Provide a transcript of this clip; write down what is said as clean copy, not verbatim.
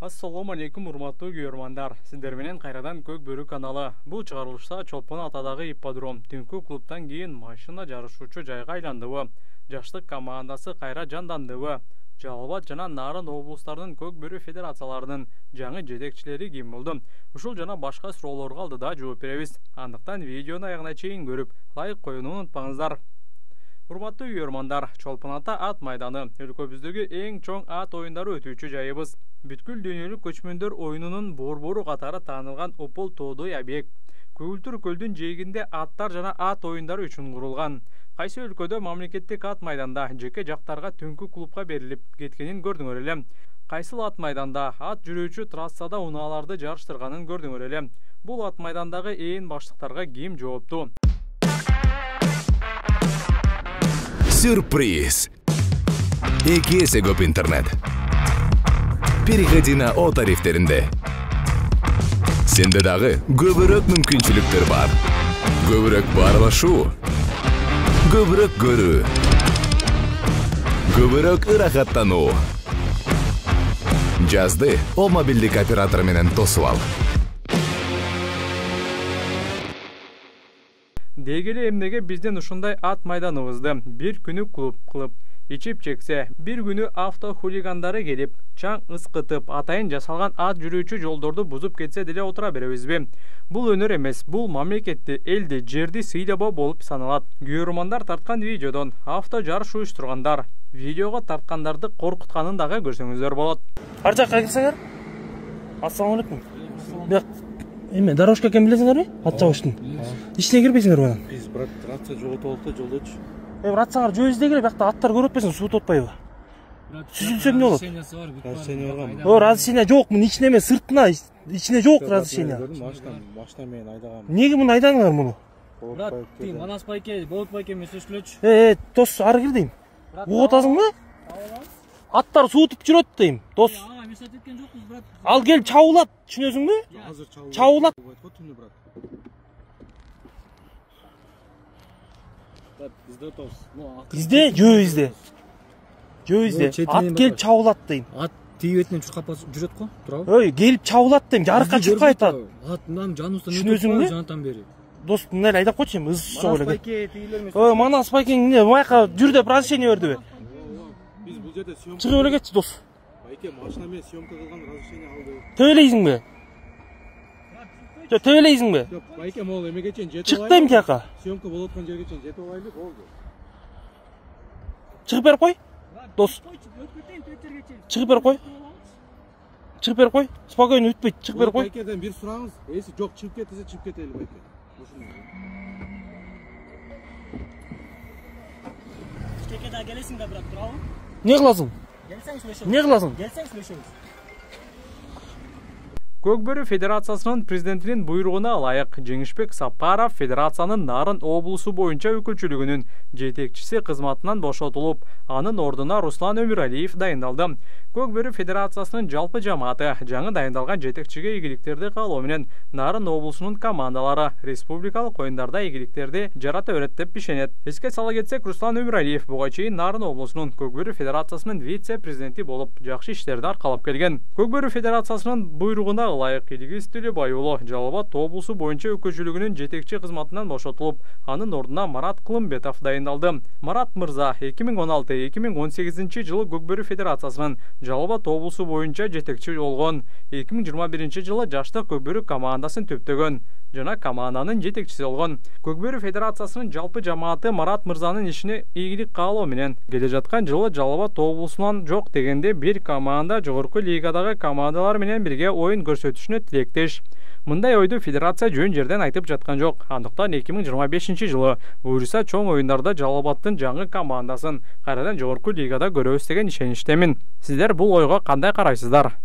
Assalamu alaikum урматтуу көрөрмандар. Сиздер менен кайрадан Көк Бөрү каналы. Бул чыгарылышта Чолпон атадагы ипподром түнкү клубтан кийин машина жарышуучу жайга айландыбы. Жаштык командасы кайра жандандыбы. Жалал Абад жана Нарын облустарынын Көк Бөрү федерацияларынын жаңы жетекчилери ким болду? Ушул жана башка суроолорго алдыда жооп беребиз. Андыктан видеону аягына чейин көрүп, лайк коюуну унутпаңыздар. Урматтуу көрөрмандар, Чолпон ата ат майданы өлкөбүздөгү эң чоң ат оюндары өтүүчү жайыбыз. Бүткүл дүйнөлүк көчмөндөр оюнунун борбору катары таанылган Опол тоодой объект. Көгүлтүр көлдүн жээгинде аттар жана ат оюндары үчүн курулган. Кайсы өлкөдө мамлекеттик ат майданда жеке жактарга түнкү клубка берилип кеткенин көрдүңөр эле. Кайсыл ат майданда ат жүрүүчү трассада унааларды жарыштырганын көрдүңөр эле. Бул ат майдандагы ээн баштыктарга ким жоопту? Сюрприз! Эки эсе көп интернет. Переходи на О тарифтеринде. Сенде дагы көбүрөөк мүмкүнчүлүктөр бар. Көбүрөөк баарлашуу, көбүрөөк көрүү, көбүрөөк ырахаттануу. Жазды О мобилдик оператор менен тосуп ал. Дегеле эмнеге бизден ушундай ат майданыбызды бир күнү клуб кылып ичип чексе, бир күнү авто хулигандары келип, чаң ыскытып, атайын жасалган ат жүрүүчү жолдорду бузуп кетсе деле отура беребизби? Бул өнөр эмес, бул мамлекетти, элди, жерди сыйлабоо болуп саналат. Көрөрмандар тарткан видеодон авто жарыш уюштургандар, видеого тарткандарды коркутканын дагы көрсөңүздөр болот. Ар жакка келсеңер. Ассаламу алейкум. Бияк эме дорожка экен билесиңерби? Ат чабыштын. Ичине кирбейсиңер бана. Биз брат рация жоготуп алдык да жолдочу. Рациялар жөө издегиле, биякта аттар көрүп атпайсың, суу тотпайбы? Сүзүлсө эмне болот? Разрешение баргамы? Разрешение жок, мун ичине эмес, сыртына, ичине жок разрешение. Машина менен айдагам. Эмнеге муну айдадыңар муну? Брат, тиң Манас байке, Болот байке менен сөзгүлөчү. Дос, ары кир дейм. Угуп атасыңбы? Аттар суутуп жүрөт дейм, дос. Ага, мен сат эткен жокпуз, брат. Ал кел чабуулат, түшүнөсүңбү? Азыр Чабуулат. Түнү брат. Бизде отобуз. Изде, жөө изде. Жөө изде. Ат кел чабуулат дейм. Ат тиги бетинен чуркап жүрөт го, турабы? Ой, келип чабуулат дейм, жарыкка чыкпай атат. Ат мындан жаныбыздан Түшүнөсүңбү? жанатан бери. Дос, мындай айдап койчу эми, ыз чогуу эле. Байке тигилер эмес. Ой, Манас байкең эмне, байка жүр деп разрешение бердиби? Биз бул жерде съемка. Чыгып эле кетчи, дос. Байке машина менен съемка кылган разрешение алды. Төбөлейсиңби? Төбөлейсиңби? Жок, байке могул эмеге чейин жетип Чык дейм тияка. Съемка болуп аткан жерге чейин жетип алайлы, болду. Чыгып берип кой. Дос. Чыгып берип кой. Чыгып берип кой. Спокойно үтпөйт, чыгып берип кой. Байкеден бир сураңыз. Эси жок, чыгып кет десе чыгып кетели байке. Текеда келесиң да, брат, турабы? Не кыласың? Келсең сүйлөшөбүз. Не кыласың? Келсең сүйлөшөбүз. Көк Бөрү федерациясынын президентинин буйругуна ылайык Жеңишбек Сапаров федерациянын Нарын облусу боюнча өкүлчүлүгүнүн жетекчиси кызматынан бошотулуп, анын ордуна Руслан Өмүралиев дайындалды. Көк Бөрү федерациясынын жалпы жамааты жаңы дайындалган жетекчиге ийгиликтерди каалоо менен Нарын облусунун командалары республикалык оюндарда ийгиликтерди жарата берет деп ишенет. Эске сала кетсек, Руслан Өмүралиев буга чейин Нарын облусунун Көк Бөрү федерациясынын вице-президенти болуп, жакшы иштерди аркалап келген. Көк Бөрү федерациясынын буйругуна ылайык Илгиз Төлөбай уулу Жалал Абад облусу боюнча өкүлчүлүгүнүн жетекчи кызматынан бошотулуп, анын ордуна Марат Кылымбетов дайындалды. Марат мырза 2016-2018 жылы Көк Бөрү федерациясынын Жалал Абад облусу боюнча жетекчи болгон, 2021 жылы жаштык Көк Бөрү командасын төптөгөн жана команданын жетекчиси болгон. Көк Бөрү федерациясынын жалпы жамааты Марат мырзанын ишине ийгилик каалоо менен келе жаткан жылы Жалал Абад облусунан жок дегенде бир команда жогорку лигадагы командалар менен бирге оюн көрсөтүшүнө тилектеш. Мындай ойду федерация жөн жерден айтып жаткан жок. Андыктан 2025 жылы буюрса чоң оюндарда Жалал Абадтын жаңы командасын кайрадан жогорку лигада көрөбүз деген ишеничтемин. Сиздер бул ойго кандай карайсыздар?